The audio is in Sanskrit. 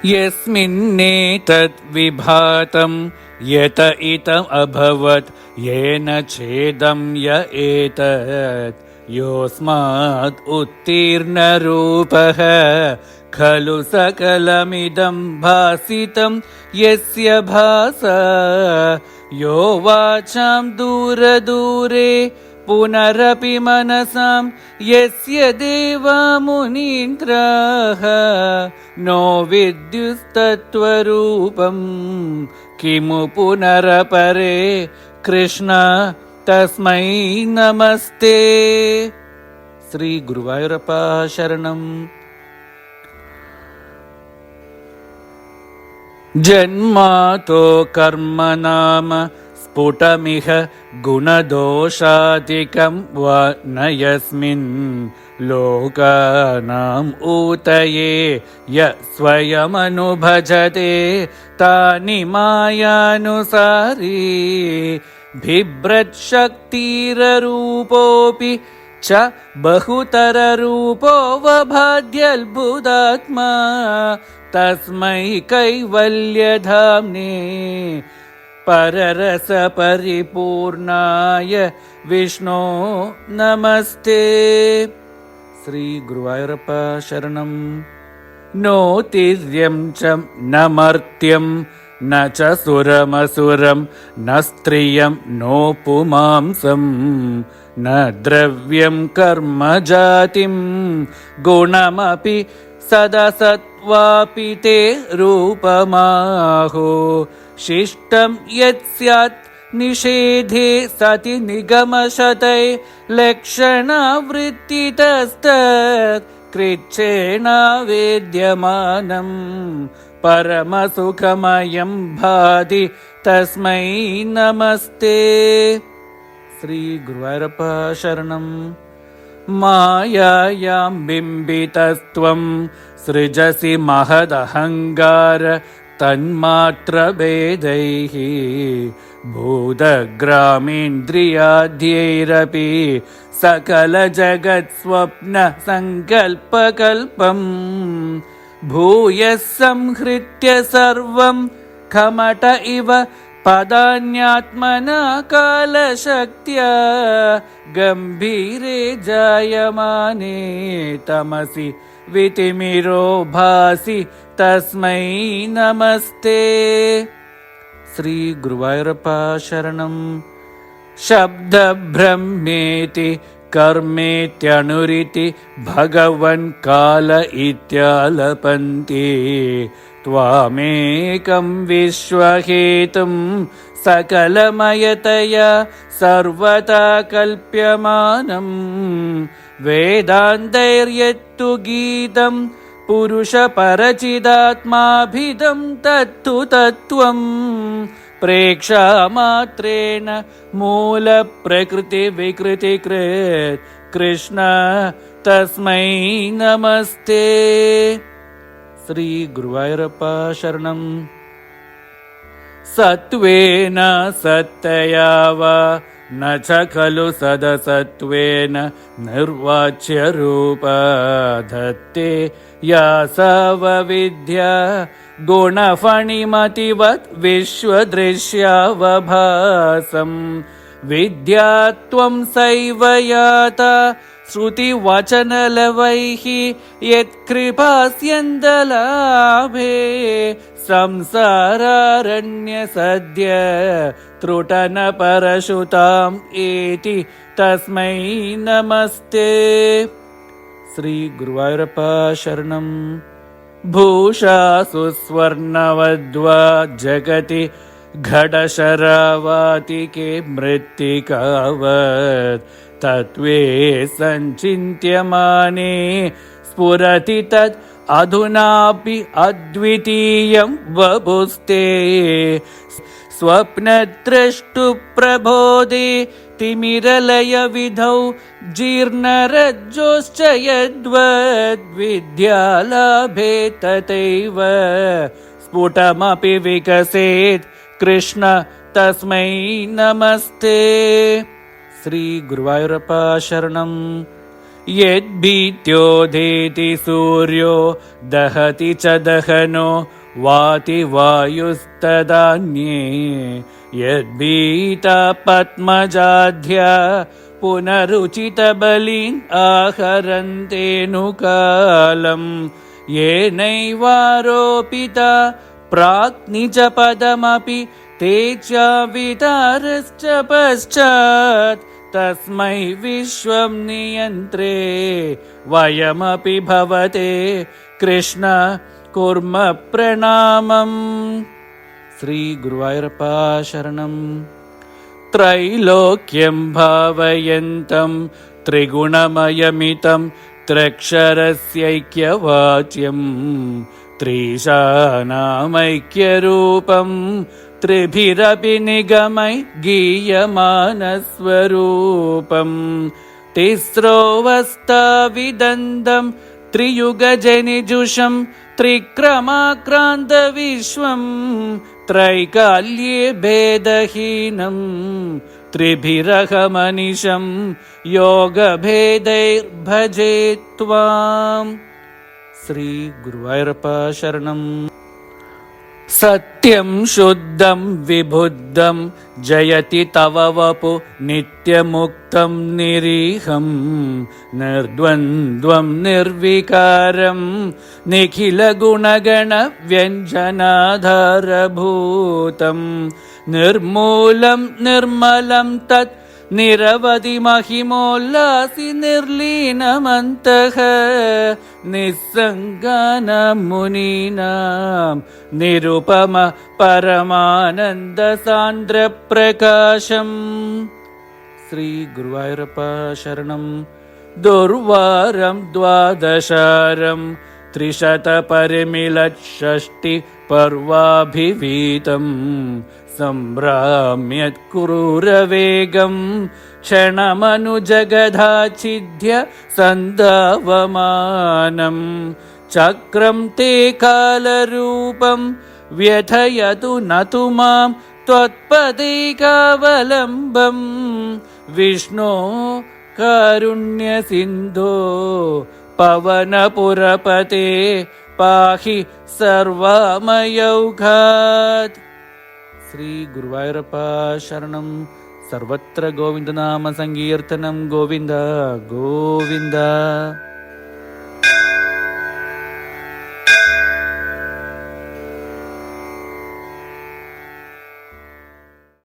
यस्मिन्नेतत् विभातं यत इतम् अभवत् येन छेदं य एतत् योऽस्मात् उत्तीर्णरूपः खलु सकलमिदं भासितं यस्य भासा यो वाचां दूरदूरे पुनरपि मनसां यस्य देवा मुनीन्द्राः नो विद्युस्तत्त्वरूपं किमु पुनरपरे कृष्ण तस्मै नमस्ते. ಶ್ರೀ ಗುರುವಾಯೂರಪ್ಪ ಶರಣಂ. ಜನ್ಮಾತೋ ಕರ್ಮ ನಾಮ ಸ್ಫುಟಮಿಹ ಗುಣದೋಷಾಧಿಕಂ ವ ನ ಯಸ್ಮಿನ್ ಲೋಕಾನಾಂ ಊತಯೇ ಯ ಸ್ವಯಮನುಭಜತೆ ತಾನಿ ಮಾಯಾನುಸಾರೀ ಬಿಭ್ರತ್ ಶಕ್ತಿರರೂಪೋಪಿ ಚ ಬಹುತರರೂಪೋ ವಭಾದ್ಯಲ್ಬುಧಾತ್ಮ ತಸ್ಮೈ ಕೈವಲ್ಯಧಾಮ್ನೇ ಪರರಸ ಪರಿಪೂರ್ಣಾಯ ವಿಷ್ಣೋ ನಮಸ್ತೆ. ಶ್ರೀ ಗುರುವಾಯೂರಪ್ಪ ಶರಣಂ. ನೋ ತಿರ್ಯಂ ಚ ನ ಮರ್ತ್ಯಂ ನ ಚ ಸುರಮಸುರಂ ನ ಸ್ತ್ರಿಯಂ ನೋ ಪುಮಾಂಸಂ ನ ದ್ರವ್ಯಂ ಕರ್ಮ ಜಾತಿಂ ಗುಣಮಪಿ ಸದಸತ್ವಾಪಿ ತೇ ರೂಪಮಾಹೋ ಶಿಷ್ಟಂ ಯತ್ ಸ್ಯಾತ್ ನಿಷೇಧೆ ಸತಿ ನಿಗಮಶತೈ ಲಕ್ಷಣವೃತ್ತಿತಸ್ತತ್ ಕೃಚ್ಛೇಣ ವೇದ್ಯಮಾನಂ ಪರಮಸುಖಮಯಂ ಭಾತಿ ತಸ್ಮೈ ನಮಸ್ತೆ. ಶ್ರೀ ಗುರುವಾಯೂರಪ್ಪ ಶರಣಂ. ಮಾಯಾಯಾಂ ಬಿಂಬಿತಸ್ತ್ವಂ ಸೃಜಸಿ ಮಹದಹಂಗಾರ ತನ್ಮಾತ್ರಭೇದೈಃ ಭೂತಗ್ರಾಮೇಂದ್ರಿಯಾದ್ಯೈರಪಿ ಸಕಲ ಜಗತ್ ಸ್ವಪ್ನ ಸಂಕಲ್ಪಕಲ್ಪಂ ಭೂಯಃ ಸಂಹೃತ್ಯ ಸರ್ವಂ ಕಮಟ ಇವ ಪದಾನ್ಯಾತ್ಮನಾ ಕಾಲಶಕ್ತ್ಯಾ ಗಂಭೀರೇ ಜಾಯಮಾನೇ ತಮಸಿ ವಿತಿಮಿರೋ ಭಾಸಿ ತಸ್ಮೈ ನಮಸ್ತೆ. ಶ್ರೀ ಗುರುವಾಯೂರಪ್ಪ ಶರಣಂ. ಶಬ್ದ ಬ್ರಹ್ಮೇತಿ ಕರ್ಮೇತ್ಯನುರಿತಿ ಭಗವನ್ ಕಾಲ ಇತ್ಯಾಲಪಂತಿ ತ್ವಾಮೇಕಂ ವಿಶ್ವಹೇತುಂ ಸಕಲಮಯತಯ ಸರ್ವತಾ ಕಲ್ಪ್ಯಮಾನಂ ವೇದಾಂತೈರ್ಯತ್ತು ಗೀತಂ ಪುರುಷ ಪರಚಿದಾತ್ಮಾಭಿಧಂ ತತ್ತು ತತ್ವಂ ಪ್ರೇಕ್ಷಾ ಮಾತ್ರೇಣ ಮೂಲ ಪ್ರಕೃತಿ ವಿಕೃತಿ ಕೃತ್ ಕೃಷ್ಣ ತಸ್ಮೈ ನಮಸ್ತೆ. ಶ್ರೀ ಗುರುವಾಯೂರಪ್ಪ ಶರಣಂ. ಸತ್ವೇನ ಸತ್ತಯಾ ವಾ ನ ಚ ಖಲು ಸದಸತ್ವೇನ ನಿರ್ವಾಚ್ಯ ರೂಪ ಧತ್ತೆ ಯಾ ಸವ ವಿದ್ಯಾ ಗುಣಫಣಿಮತಿವತ್ ವಿಶ್ವದೃಶ್ಯಾವಭಾಸಂ ವಿದ್ಯಾತ್ವಂ ಸೈವ ಯಾತ ಶ್ರುತಿವಚನಲವೈಃ ಯತ್ಕೃಪಾಸ್ಯಂದಲಾಭೇ ಸಂಸಾರಾರಣ್ಯ ಸದ್ಯ ತ್ರುಟನ ಪರಶುತಾಂ ಏತಿ ತಸ್ಮೈ ನಮಸ್ತೆ. ಶ್ರೀ ಗುರುವಾಯೂರಪ್ಪ ಶರಣಂ. ಭೂಷಾಸು ಸ್ವರ್ಣವದ್ವಾ ಜಗತಿ ಘಟಶರಾವಾತಿಕೆ ಮೃತ್ತಿಕಾವತ್ ತತ್ವೇ ಸಂಚಿಂತ್ಯಮಾನೇ ಸ್ಫುರತಿ ತತ್ ಅಧುನಾಪಿ ಅದ್ವಿತೀಯಂ ವಪುಸ್ತೆ ಸ್ವಪ್ನದ್ರಷ್ಟು ಪ್ರಬೋಧೆ ತಿಮಿರಲಯ ವಿಧೌ ಜೀರ್ಣರಜ್ಜೋಶ್ಚ ಯದ್ವದ್ ವಿದ್ಯಾಲಾಭೆ ತಥೈವ ಸ್ಫುಟಮಪಿ ವಿಕಸೇತ್ ಕೃಷ್ಣ ತಸ್ಮೈ ನಮಸ್ತೆ. ಶ್ರೀ ಗುರುವಾಯೂರಪ್ಪ ಶರಣಂ. यद्भीत्योधेति सूर्यो दहति च दहनो वाति वायुस्तदान्ये यद्भीता पद्मजाध्या पुनरुचितबलिन् आहरन्तेऽनुकालम् येनैवारोपिता प्राक्निजपदमपि ते च वितारश्च पश्चात् तस्मै विश्वं नियन्त्रे वयमपि भवते कृष्ण कुर्म प्रणामम्. श्री गुरुवायूरप्प शरणम्. त्रैलोक्यं भावयन्तं त्रिगुणमयमितं त्र्यक्षरस्यैक्यवाच्यं त्रिशानामैक्यरूपं त्रिभिरपि निगमै गीयमानस्वरूपं तिस्रोऽवस्थाविदन्तं त्रियुगजनिजुषं त्रिक्रमाक्रान्तविश्वं त्रैकाल्ये भेदहीनं त्रिभिरहमनिशं योगभेदैर्भजे त्वाम्. श्री गुरुवायूरप्प शरणम्. सत्यं शुद्धं विबुद्धं जयति तव वपु नित्यमुक्तं निरीहं निर्द्वन्द्वं निर्विकारं निखिलगुणगणव्यञ्जनाधारभूतं निर्मूलं निर्मलं तत् निरवधि महिमोल्लासि निर्लीनमन्तः निस्सङ्गानां मुनीनां निरुपम परमानन्दसान्द्रप्रकाशम्. श्री गुरुवायूरप्प शरणम्. दुर्वारं द्वादशारं त्रिशतपरिमिलषष्टि पर्वाभिवीतं सम्भ्राम्यत् क्रूरवेगं क्षणमनुजगदाच्छिद्य सन्धावमानं चक्रं ते कालरूपं व्यथयतु नतु मां त्वत्पदैकावलम्बं विष्णो कारुण्यसिन्धो पवनपुरपते पाहि सर्वमयौघात्. श्री गुरुवायूरप्प शरणम्. सर्वत्र गोविन्दनाम संकीर्तनं गोविन्द गोविन्द.